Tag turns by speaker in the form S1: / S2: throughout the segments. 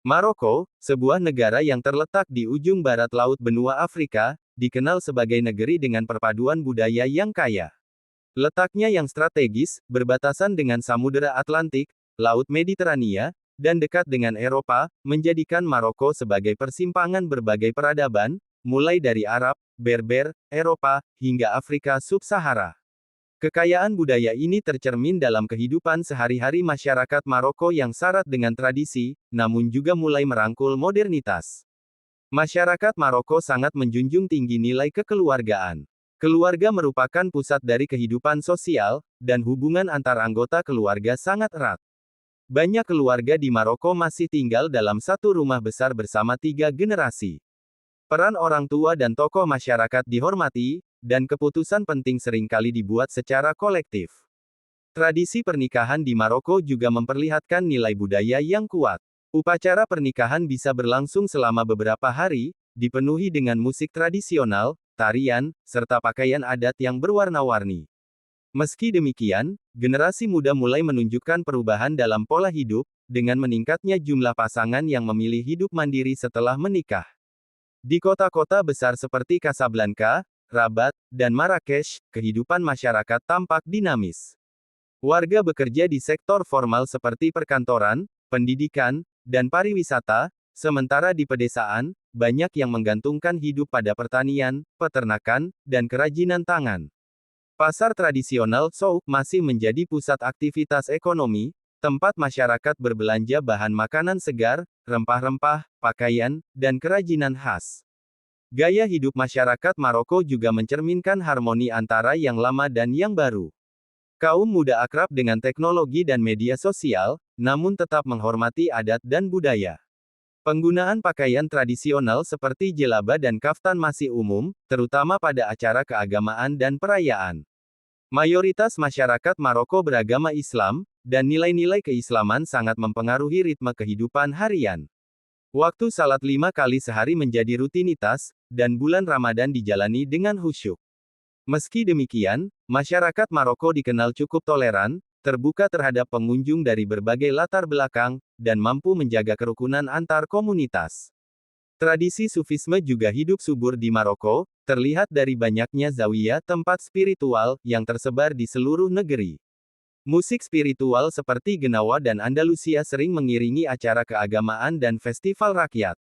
S1: Maroko, sebuah negara yang terletak di ujung barat laut benua Afrika, dikenal sebagai negeri dengan perpaduan budaya yang kaya. Letaknya yang strategis, berbatasan dengan Samudera Atlantik, Laut Mediterania, dan dekat dengan Eropa, menjadikan Maroko sebagai persimpangan berbagai peradaban, mulai dari Arab, Berber, Eropa, hingga Afrika Sub-Sahara. Kekayaan budaya ini tercermin dalam kehidupan sehari-hari masyarakat Maroko yang syarat dengan tradisi, namun juga mulai merangkul modernitas. Masyarakat Maroko sangat menjunjung tinggi nilai kekeluargaan. Keluarga merupakan pusat dari kehidupan sosial, dan hubungan antar anggota keluarga sangat erat. Banyak keluarga di Maroko masih tinggal dalam satu rumah besar bersama 3 generasi. Peran orang tua dan tokoh masyarakat dihormati, dan keputusan penting seringkali dibuat secara kolektif. Tradisi pernikahan di Maroko juga memperlihatkan nilai budaya yang kuat. Upacara pernikahan bisa berlangsung selama beberapa hari, dipenuhi dengan musik tradisional, tarian, serta pakaian adat yang berwarna-warni. Meski demikian, generasi muda mulai menunjukkan perubahan dalam pola hidup, dengan meningkatnya jumlah pasangan yang memilih hidup mandiri setelah menikah. Di kota-kota besar seperti Casablanca, Rabat, dan Marrakesh, kehidupan masyarakat tampak dinamis. Warga bekerja di sektor formal seperti perkantoran, pendidikan, dan pariwisata, sementara di pedesaan, banyak yang menggantungkan hidup pada pertanian, peternakan, dan kerajinan tangan. Pasar tradisional souk masih menjadi pusat aktivitas ekonomi, tempat masyarakat berbelanja bahan makanan segar, rempah-rempah, pakaian, dan kerajinan khas. Gaya hidup masyarakat Maroko juga mencerminkan harmoni antara yang lama dan yang baru. Kaum muda akrab dengan teknologi dan media sosial, namun tetap menghormati adat dan budaya. Penggunaan pakaian tradisional seperti jelaba dan kaftan masih umum, terutama pada acara keagamaan dan perayaan. Mayoritas masyarakat Maroko beragama Islam, dan nilai-nilai keislaman sangat mempengaruhi ritme kehidupan harian. Waktu salat 5 kali sehari menjadi rutinitas, dan bulan Ramadan dijalani dengan khusyuk. Meski demikian, masyarakat Maroko dikenal cukup toleran, terbuka terhadap pengunjung dari berbagai latar belakang, dan mampu menjaga kerukunan antar komunitas. Tradisi Sufisme juga hidup subur di Maroko, terlihat dari banyaknya zawiyah tempat spiritual, yang tersebar di seluruh negeri. Musik spiritual seperti Genawa dan Andalusia sering mengiringi acara keagamaan dan festival rakyat.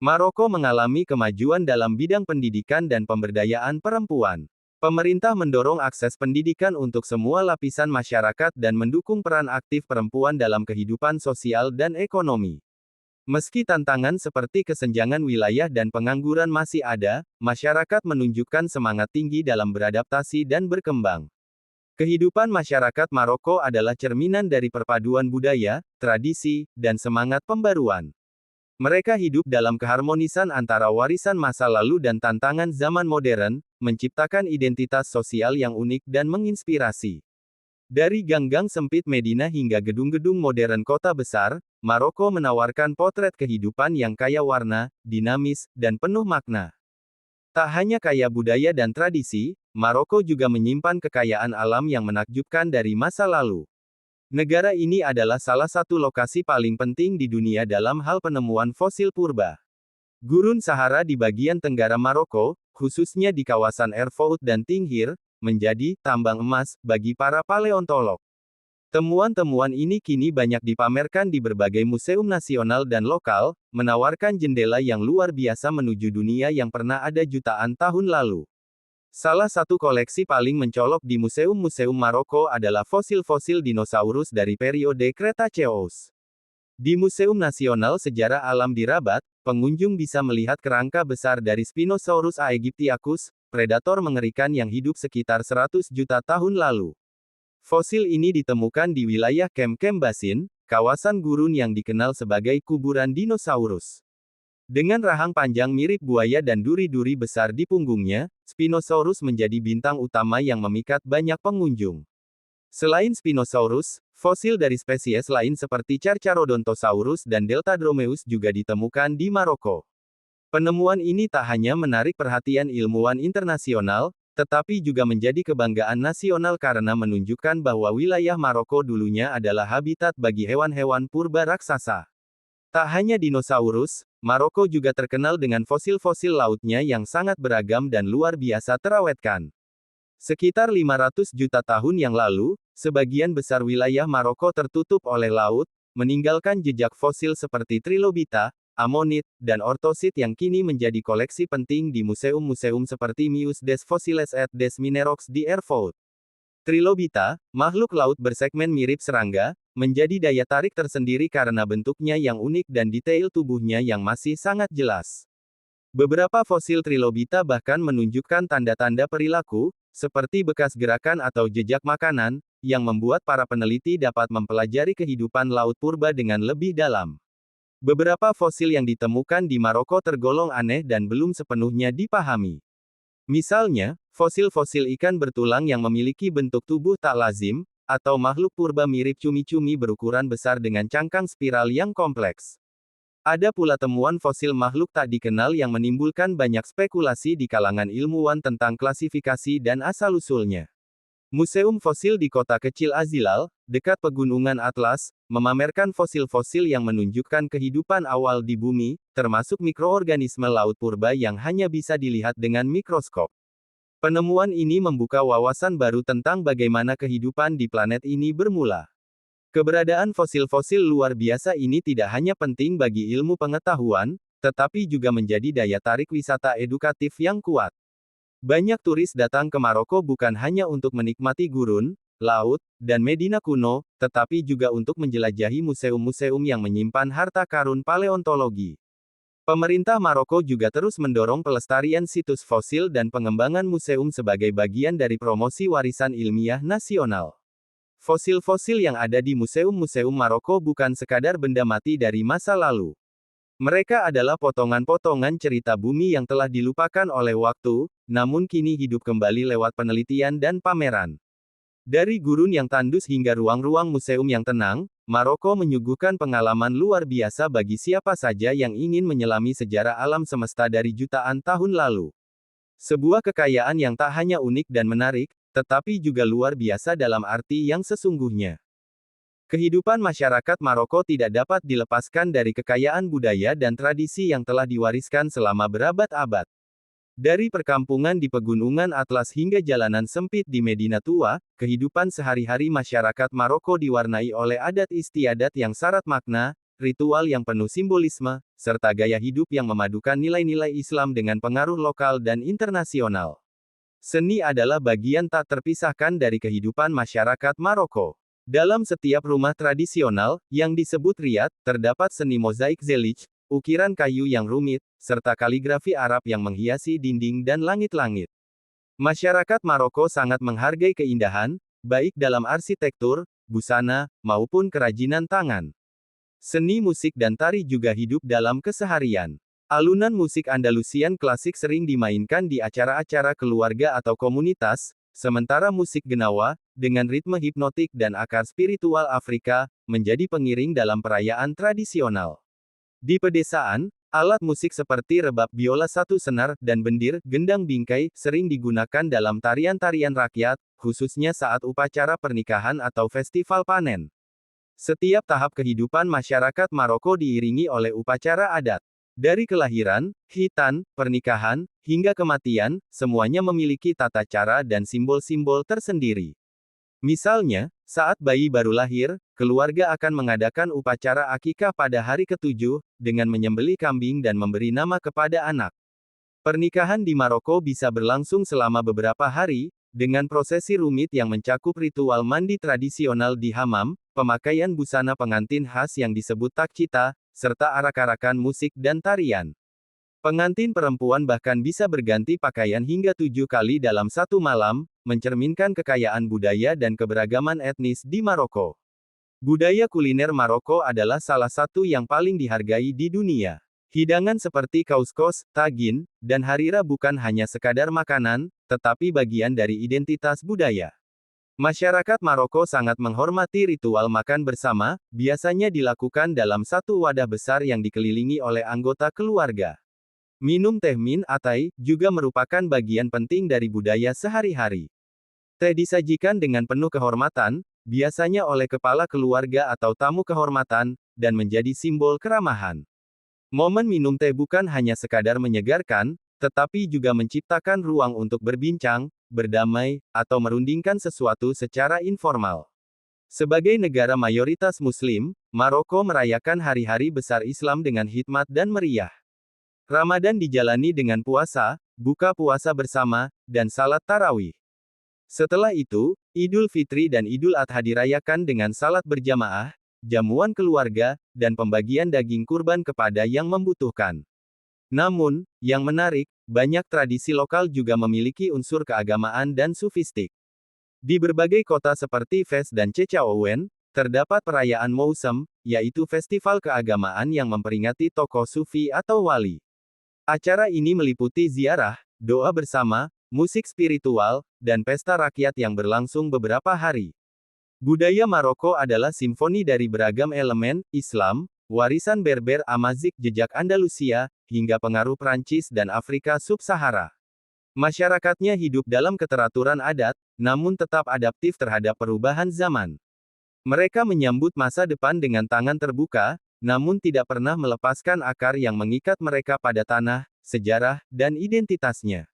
S1: Maroko mengalami kemajuan dalam bidang pendidikan dan pemberdayaan perempuan. Pemerintah mendorong akses pendidikan untuk semua lapisan masyarakat dan mendukung peran aktif perempuan dalam kehidupan sosial dan ekonomi. Meski tantangan seperti kesenjangan wilayah dan pengangguran masih ada, masyarakat menunjukkan semangat tinggi dalam beradaptasi dan berkembang. Kehidupan masyarakat Maroko adalah cerminan dari perpaduan budaya, tradisi, dan semangat pembaruan. Mereka hidup dalam keharmonisan antara warisan masa lalu dan tantangan zaman modern, menciptakan identitas sosial yang unik dan menginspirasi. Dari gang-gang sempit Medina hingga gedung-gedung modern kota besar, Maroko menawarkan potret kehidupan yang kaya warna, dinamis, dan penuh makna. Tak hanya kaya budaya dan tradisi, Maroko juga menyimpan kekayaan alam yang menakjubkan dari masa lalu. Negara ini adalah salah satu lokasi paling penting di dunia dalam hal penemuan fosil purba. Gurun Sahara di bagian tenggara Maroko, khususnya di kawasan Erfoud dan Tinghir, menjadi tambang emas bagi para paleontolog. Temuan-temuan ini kini banyak dipamerkan di berbagai museum nasional dan lokal, menawarkan jendela yang luar biasa menuju dunia yang pernah ada jutaan tahun lalu. Salah satu koleksi paling mencolok di museum-museum Maroko adalah fosil-fosil dinosaurus dari periode Cretaceous. Di Museum Nasional Sejarah Alam di Rabat, pengunjung bisa melihat kerangka besar dari Spinosaurus aegyptiacus, predator mengerikan yang hidup sekitar 100 juta tahun lalu. Fosil ini ditemukan di wilayah Kem-Kem Basin, kawasan gurun yang dikenal sebagai kuburan dinosaurus. Dengan rahang panjang mirip buaya dan duri-duri besar di punggungnya, Spinosaurus menjadi bintang utama yang memikat banyak pengunjung. Selain Spinosaurus, fosil dari spesies lain seperti Carcharodontosaurus dan Deltadromeus juga ditemukan di Maroko. Penemuan ini tak hanya menarik perhatian ilmuwan internasional, tetapi juga menjadi kebanggaan nasional karena menunjukkan bahwa wilayah Maroko dulunya adalah habitat bagi hewan-hewan purba raksasa. Tak hanya dinosaurus, Maroko juga terkenal dengan fosil-fosil lautnya yang sangat beragam dan luar biasa terawetkan. Sekitar 500 juta tahun yang lalu, sebagian besar wilayah Maroko tertutup oleh laut, meninggalkan jejak fosil seperti trilobita, amonit, dan ortosit yang kini menjadi koleksi penting di museum-museum seperti Musée des Fossiles et des Minéraux di Erfurt. Trilobita, makhluk laut bersegmen mirip serangga, menjadi daya tarik tersendiri karena bentuknya yang unik dan detail tubuhnya yang masih sangat jelas. Beberapa fosil trilobita bahkan menunjukkan tanda-tanda perilaku, seperti bekas gerakan atau jejak makanan, yang membuat para peneliti dapat mempelajari kehidupan laut purba dengan lebih dalam. Beberapa fosil yang ditemukan di Maroko tergolong aneh dan belum sepenuhnya dipahami. Misalnya, fosil-fosil ikan bertulang yang memiliki bentuk tubuh tak lazim, atau makhluk purba mirip cumi-cumi berukuran besar dengan cangkang spiral yang kompleks. Ada pula temuan fosil makhluk tak dikenal yang menimbulkan banyak spekulasi di kalangan ilmuwan tentang klasifikasi dan asal-usulnya. Museum fosil di kota kecil Azilal, dekat pegunungan Atlas, memamerkan fosil-fosil yang menunjukkan kehidupan awal di bumi, termasuk mikroorganisme laut purba yang hanya bisa dilihat dengan mikroskop. Penemuan ini membuka wawasan baru tentang bagaimana kehidupan di planet ini bermula. Keberadaan fosil-fosil luar biasa ini tidak hanya penting bagi ilmu pengetahuan, tetapi juga menjadi daya tarik wisata edukatif yang kuat. Banyak turis datang ke Maroko bukan hanya untuk menikmati gurun, laut, dan Medina kuno, tetapi juga untuk menjelajahi museum-museum yang menyimpan harta karun paleontologi. Pemerintah Maroko juga terus mendorong pelestarian situs fosil dan pengembangan museum sebagai bagian dari promosi warisan ilmiah nasional. Fosil-fosil yang ada di museum-museum Maroko bukan sekadar benda mati dari masa lalu. Mereka adalah potongan-potongan cerita bumi yang telah dilupakan oleh waktu, namun kini hidup kembali lewat penelitian dan pameran. Dari gurun yang tandus hingga ruang-ruang museum yang tenang, Maroko menyuguhkan pengalaman luar biasa bagi siapa saja yang ingin menyelami sejarah alam semesta dari jutaan tahun lalu. Sebuah kekayaan yang tak hanya unik dan menarik, tetapi juga luar biasa dalam arti yang sesungguhnya. Kehidupan masyarakat Maroko tidak dapat dilepaskan dari kekayaan budaya dan tradisi yang telah diwariskan selama berabad-abad. Dari perkampungan di pegunungan Atlas hingga jalanan sempit di Medina Tua, kehidupan sehari-hari masyarakat Maroko diwarnai oleh adat istiadat yang syarat makna, ritual yang penuh simbolisme, serta gaya hidup yang memadukan nilai-nilai Islam dengan pengaruh lokal dan internasional. Seni adalah bagian tak terpisahkan dari kehidupan masyarakat Maroko. Dalam setiap rumah tradisional, yang disebut riad, terdapat seni mozaik zelij, ukiran kayu yang rumit, serta kaligrafi Arab yang menghiasi dinding dan langit-langit. Masyarakat Maroko sangat menghargai keindahan, baik dalam arsitektur, busana, maupun kerajinan tangan. Seni musik dan tari juga hidup dalam keseharian. Alunan musik Andalusian klasik sering dimainkan di acara-acara keluarga atau komunitas, sementara musik Genawa, dengan ritme hipnotik dan akar spiritual Afrika, menjadi pengiring dalam perayaan tradisional. Di pedesaan, alat musik seperti rebab biola satu senar dan bendir, gendang bingkai, sering digunakan dalam tarian-tarian rakyat, khususnya saat upacara pernikahan atau festival panen. Setiap tahap kehidupan masyarakat Maroko diiringi oleh upacara adat. Dari kelahiran, khitan, pernikahan, hingga kematian, semuanya memiliki tata cara dan simbol-simbol tersendiri. Misalnya, saat bayi baru lahir, keluarga akan mengadakan upacara akikah pada hari ke-7, dengan menyembelih kambing dan memberi nama kepada anak. Pernikahan di Maroko bisa berlangsung selama beberapa hari, dengan prosesi rumit yang mencakup ritual mandi tradisional di hammam, pemakaian busana pengantin khas yang disebut takcita, serta arak-arakan musik dan tarian. Pengantin perempuan bahkan bisa berganti pakaian hingga 7 kali dalam satu malam, mencerminkan kekayaan budaya dan keberagaman etnis di Maroko. Budaya kuliner Maroko adalah salah satu yang paling dihargai di dunia. Hidangan seperti kauskos, tagin, dan harira bukan hanya sekadar makanan, tetapi bagian dari identitas budaya. Masyarakat Maroko sangat menghormati ritual makan bersama, biasanya dilakukan dalam satu wadah besar yang dikelilingi oleh anggota keluarga. Minum teh min atay juga merupakan bagian penting dari budaya sehari-hari. Teh disajikan dengan penuh kehormatan, biasanya oleh kepala keluarga atau tamu kehormatan, dan menjadi simbol keramahan. Momen minum teh bukan hanya sekadar menyegarkan, tetapi juga menciptakan ruang untuk berbincang, berdamai, atau merundingkan sesuatu secara informal. Sebagai negara mayoritas Muslim, Maroko merayakan hari-hari besar Islam dengan hikmat dan meriah. Ramadan dijalani dengan puasa, buka puasa bersama, dan salat tarawih. Setelah itu, Idul Fitri dan Idul Adha dirayakan dengan salat berjamaah, jamuan keluarga, dan pembagian daging kurban kepada yang membutuhkan. Namun, yang menarik, banyak tradisi lokal juga memiliki unsur keagamaan dan sufistik. Di berbagai kota seperti Fes dan Chefchaouen, terdapat perayaan Mousem, yaitu festival keagamaan yang memperingati tokoh sufi atau wali. Acara ini meliputi ziarah, doa bersama, musik spiritual, dan pesta rakyat yang berlangsung beberapa hari. Budaya Maroko adalah simfoni dari beragam elemen, Islam, warisan Berber Amazik jejak Andalusia, hingga pengaruh Prancis dan Afrika Sub-Sahara. Masyarakatnya hidup dalam keteraturan adat, namun tetap adaptif terhadap perubahan zaman. Mereka menyambut masa depan dengan tangan terbuka, namun tidak pernah melepaskan akar yang mengikat mereka pada tanah, sejarah, dan identitasnya.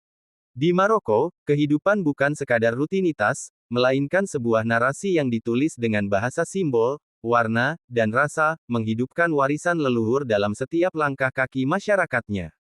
S1: Di Maroko, kehidupan bukan sekadar rutinitas, melainkan sebuah narasi yang ditulis dengan bahasa simbol, warna, dan rasa, menghidupkan warisan leluhur dalam setiap langkah kaki masyarakatnya.